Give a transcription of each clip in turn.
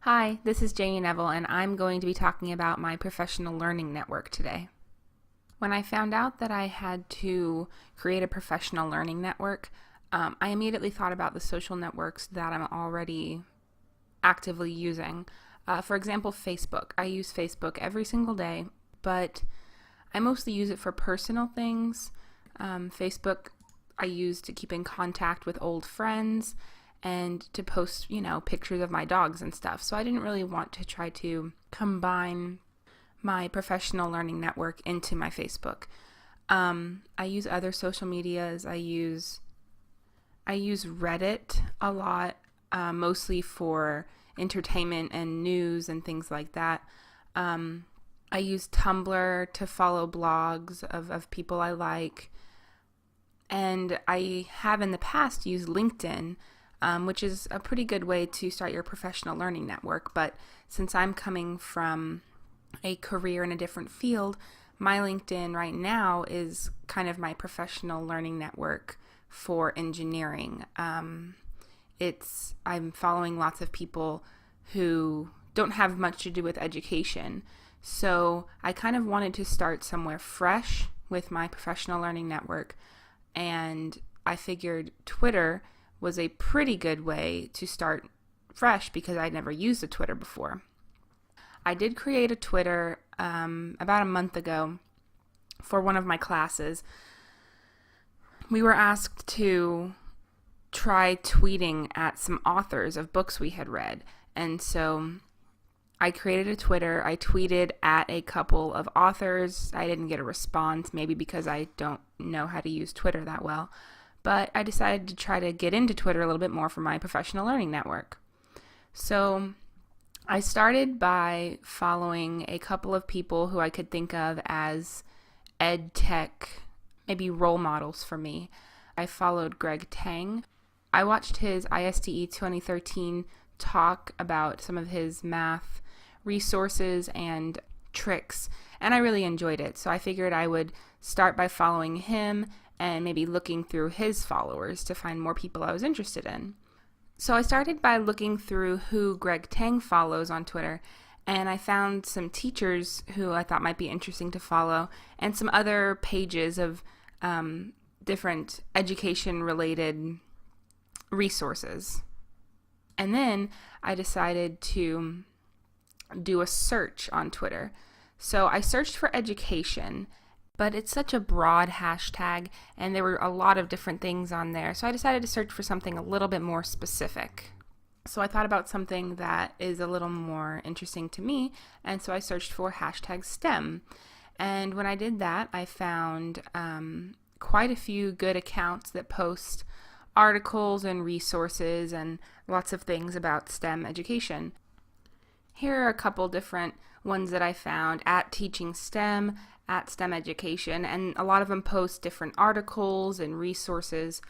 Hi, this is Janie Neville, and I'm going to be talking about my professional learning network today. When I found out that I had to create a professional learning network, I immediately thought about the social networks that I'm already actively using. For example, Facebook. I use Facebook every single day, but I mostly use it for personal things. Facebook I use to keep in contact with old friends and to post, pictures of my dogs and stuff. So I didn't really want to try to combine my professional learning network into my Facebook. I use other social medias. I use Reddit a lot, mostly for entertainment and news and things like that. I use Tumblr to follow blogs of people I like. And I have in the past used LinkedIn, which is a pretty good way to start your professional learning network. But since I'm coming from a career in a different field, my LinkedIn right now is kind of my professional learning network for engineering. I'm following lots of people who don't have much to do with education. So I kind of wanted to start somewhere fresh with my professional learning network, and I figured Twitter was a pretty good way to start fresh because I'd never used a Twitter before. I did create a Twitter about a month ago for one of my classes. We were asked to try tweeting at some authors of books we had read, and so I created a Twitter. I tweeted at a couple of authors. I didn't get a response, maybe because I don't know how to use Twitter that well. But I decided to try to get into Twitter a little bit more for my professional learning network. So I started by following a couple of people who I could think of as ed tech, maybe role models for me. I followed Greg Tang. I watched his ISTE 2013 talk about some of his math resources and tricks, and I really enjoyed it. So I figured I would start by following him and maybe looking through his followers to find more people I was interested in. So I started by looking through who Greg Tang follows on Twitter, and I found some teachers who I thought might be interesting to follow, and some other pages of different education-related resources. And then I decided to do a search on Twitter. So I searched for education, but it's such a broad hashtag, and there were a lot of different things on there. So I decided to search for something a little bit more specific. So I thought about something that is a little more interesting to me, and so I searched for hashtag STEM. And when I did that, I found quite a few good accounts that post articles and resources and lots of things about STEM education. Here are a couple different ones that I found: at Teaching STEM, at STEM Education, and a lot of them post different articles and resources.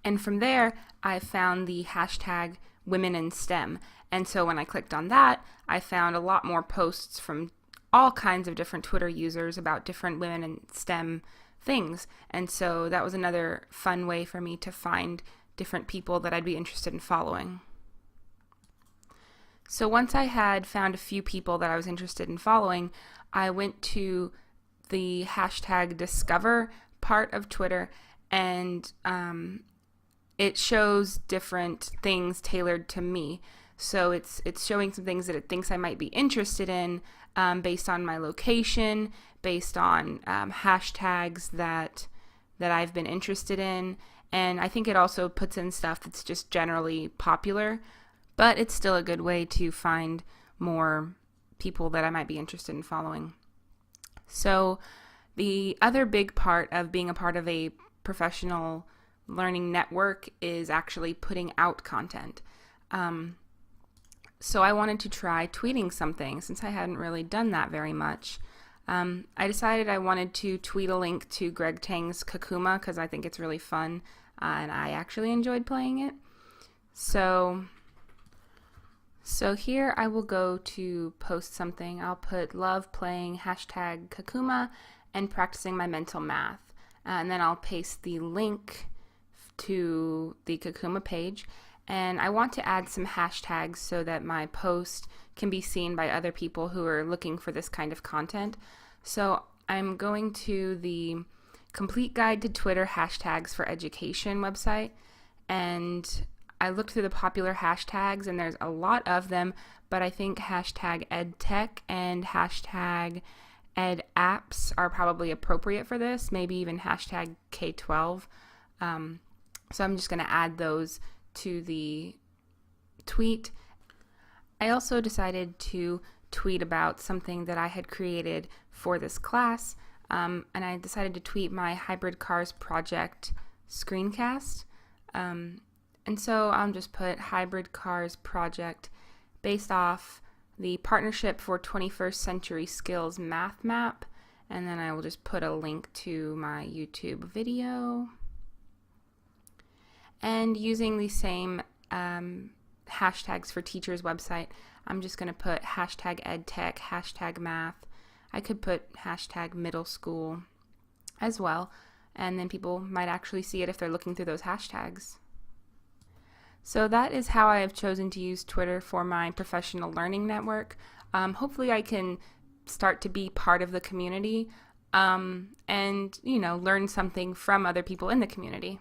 And from there, I found the hashtag Women in STEM. And so when I clicked on that, I found a lot more posts from all kinds of different Twitter users about different women in STEM things. And so that was another fun way for me to find different people that I'd be interested in following. So once I had found a few people that I was interested in following, I went to the hashtag Discover part of Twitter, and it shows different things tailored to me. So it's showing some things that it thinks I might be interested in based on my location, based on hashtags that I've been interested in, and I think it also puts in stuff that's just generally popular. But it's still a good way to find more people that I might be interested in following. So the other big part of being a part of a professional learning network is actually putting out content. So I wanted to try tweeting something since I hadn't really done that very much. I decided I wanted to tweet a link to Greg Tang's Kakuma because I think it's really fun and I actually enjoyed playing it. So here I will go to post something. I'll put love playing hashtag Kakuma and practicing my mental math. And then I'll paste the link to the Kakuma page. And I want to add some hashtags so that my post can be seen by other people who are looking for this kind of content. So I'm going to the Complete Guide to Twitter Hashtags for Education website, and I looked through the popular hashtags, and there's a lot of them, but I think hashtag EdTech and hashtag EdApps are probably appropriate for this, maybe even hashtag K12. So I'm just going to add those to the tweet. I also decided to tweet about something that I had created for this class, and I decided to tweet my hybrid cars project screencast. And so I'll just put hybrid cars project based off the Partnership for 21st Century Skills Math Map, and then I will just put a link to my YouTube video. And using the same hashtags for teachers' website, I'm just going to put hashtag EdTech, hashtag math. I could put hashtag middle school as well, and then people might actually see it if they're looking through those hashtags. So that is how I have chosen to use Twitter for my professional learning network. Hopefully I can start to be part of the community and, learn something from other people in the community.